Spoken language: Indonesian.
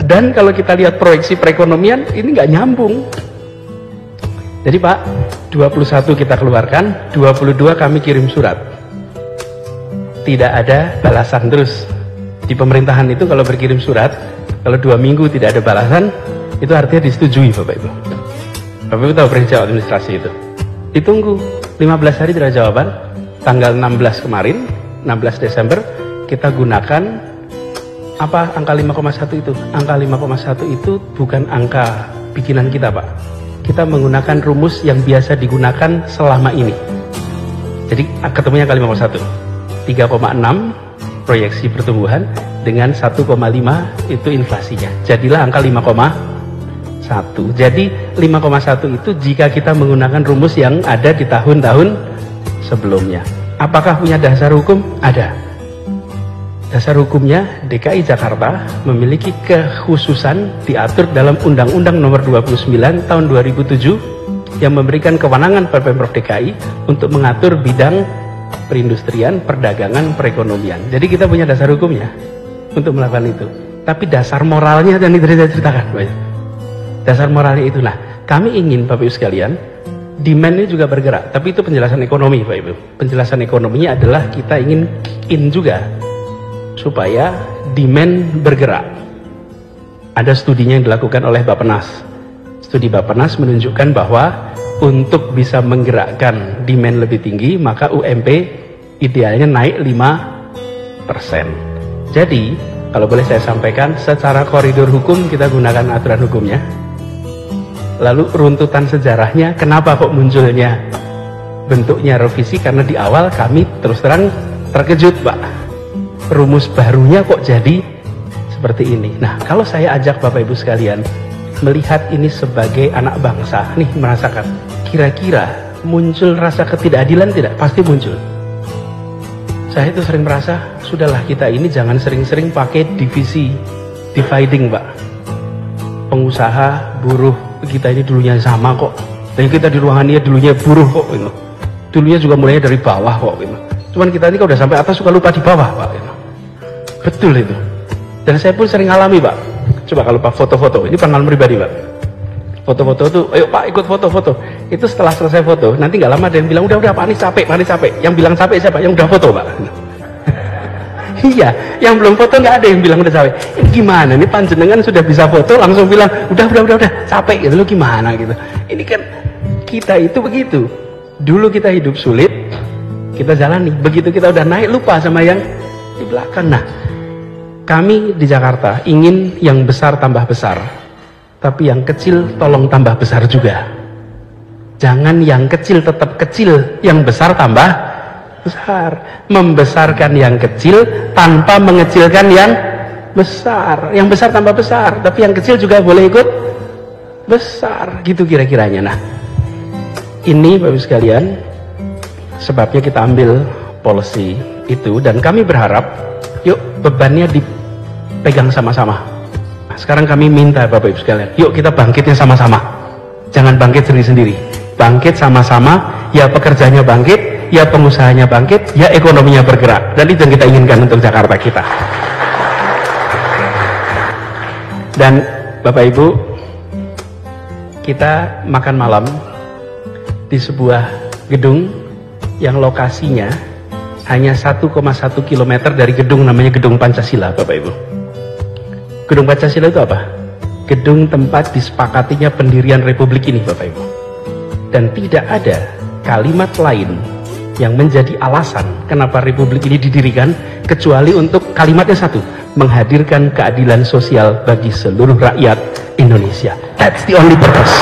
Dan kalau kita lihat proyeksi perekonomian, ini nggak nyambung. Jadi Pak, 21 kita keluarkan, 22 kami kirim surat. Tidak ada balasan terus. Di pemerintahan itu kalau berkirim surat, kalau 2 minggu tidak ada balasan, itu artinya disetujui Bapak Ibu. Bapak Ibu tahu prinsip administrasi itu. Ditunggu 15 hari tidak ada jawaban. Tanggal 16 kemarin, 16 Desember, kita gunakan apa angka 5,1 itu? Angka 5,1 itu bukan angka bikinan kita Pak. Kita menggunakan rumus yang biasa digunakan selama ini. Jadi ketemunya angka 5,1. 3,6 proyeksi pertumbuhan dengan 1,5 itu inflasinya. Jadilah angka 5,1. Jadi 5,1 itu jika kita menggunakan rumus yang ada di tahun-tahun sebelumnya. Apakah punya dasar hukum? Ada. Dasar hukumnya DKI Jakarta memiliki kekhususan diatur dalam Undang-Undang Nomor 29 Tahun 2007 yang memberikan kewenangan pada Pemprov DKI untuk mengatur bidang perindustrian, perdagangan, perekonomian. Jadi kita punya dasar hukumnya untuk melakukan itu. Tapi dasar moralnya dan itu saya ceritakan. Dasar moralnya itu. Nah, kami ingin Bapak Ibu sekalian, demand-nya juga bergerak. Tapi itu penjelasan ekonomi Bapak Ibu. Penjelasan ekonominya adalah kita ingin in juga supaya demand bergerak. Ada studinya yang dilakukan oleh Bappenas. Studi Bappenas menunjukkan bahwa untuk bisa menggerakkan demand lebih tinggi, maka UMP idealnya naik 5%. Jadi, kalau boleh saya sampaikan, secara koridor hukum kita gunakan aturan hukumnya. Lalu runtutan sejarahnya, kenapa kok munculnya bentuknya revisi? Karena di awal kami terus terang terkejut Pak. Rumus barunya kok jadi seperti ini. Nah, kalau saya ajak Bapak Ibu sekalian melihat ini sebagai anak bangsa, nih merasakan, kira-kira muncul rasa ketidakadilan tidak? Pasti muncul. Saya itu sering merasa, sudahlah kita ini jangan sering-sering pakai divisi, dividing Pak. Pengusaha, buruh, kita ini dulunya sama kok. Dan kita di ruangan ini dulunya buruh kok. Gitu. Dulunya juga mulainya dari bawah kok. Gitu. Cuman kita ini kalau udah sampai atas suka lupa di bawah Pak. Gitu. Betul itu. Dan saya pun sering alami Pak. Coba kalau Pak foto-foto, ini pengalaman pribadi Pak. Foto-foto itu, ayo Pak ikut foto-foto. Itu setelah selesai foto, nanti nggak lama ada yang bilang, udah Pak ini capek, Pak ini capek. Yang bilang capek siapa? Yang udah foto Pak. Iya, yang belum foto nggak ada yang bilang udah capek. Ini gimana? Ini panjenengan sudah bisa foto, langsung bilang, udah, capek gitu loh gimana gitu. Ini kan kita itu begitu. Dulu kita hidup sulit, kita jalani. Begitu kita udah naik, lupa sama yang di belakang. Nah, kami di Jakarta ingin yang besar tambah besar, tapi yang kecil tolong tambah besar juga. Jangan yang kecil tetap kecil, yang besar tambah besar. Membesarkan yang kecil tanpa mengecilkan yang besar. Yang besar tambah besar, tapi yang kecil juga boleh ikut besar. Gitu kira-kiranya. Nah, ini Bapak Ibu sekalian, sebabnya kita ambil policy itu, dan kami berharap, yuk bebannya dipegang sama-sama. Nah, sekarang kami minta Bapak Ibu sekalian, yuk kita bangkitnya sama-sama. Jangan bangkit sendiri-sendiri. Bangkit sama-sama, ya pekerjanya bangkit, ya pengusahanya bangkit, ya ekonominya bergerak. Dan itu yang kita inginkan untuk Jakarta kita. Dan Bapak Ibu, kita makan malam di sebuah gedung yang lokasinya hanya 1,1 km dari gedung namanya Gedung Pancasila, Bapak Ibu. Gedung Pancasila itu apa? Gedung tempat disepakatinya pendirian Republik ini, Bapak Ibu. Dan tidak ada kalimat lain yang menjadi alasan kenapa Republik ini didirikan kecuali untuk kalimatnya satu, menghadirkan keadilan sosial bagi seluruh rakyat Indonesia. That's the only purpose.